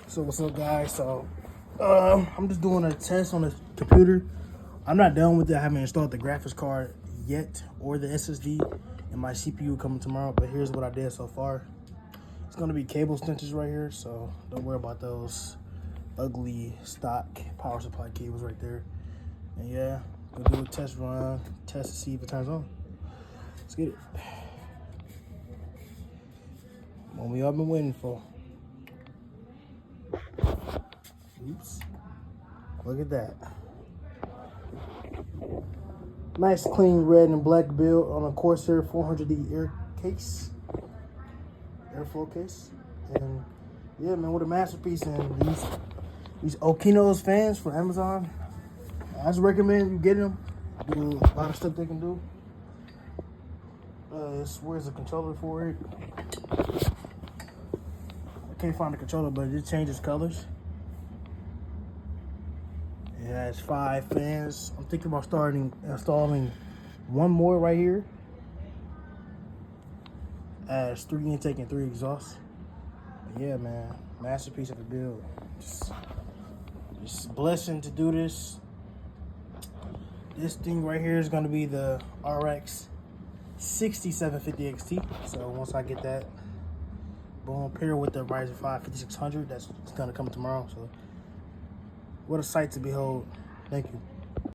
So what's up, guys? So I'm just doing a test on the computer. I'm not done with it. I haven't installed the graphics card yet or the SSD, and my CPU coming tomorrow. But here's what I did so far. It's gonna be cable extensions right here, so don't worry about those ugly stock power supply cables right there. And yeah, go do a test run, test to see if it turns on. Let's get it. What we all been waiting for. Oops. Look at that. Nice clean red and black build on a Corsair 400D airflow case. And yeah, man, what a masterpiece. And these Okino's fans from Amazon, I just recommend you get them. Do a lot of stuff they can do. Where's the controller for it? I can't find the controller, but it changes colors. It has 5 fans. I'm thinking about installing one more right here. Has 3 intake and 3 exhausts. But yeah, man, masterpiece of a build. Just a blessing to do this. This thing right here is gonna be the RX 6750 XT. So once I get that, boom, paired with the Ryzen 5 5600, that's gonna come tomorrow. So what a sight to behold. Thank you.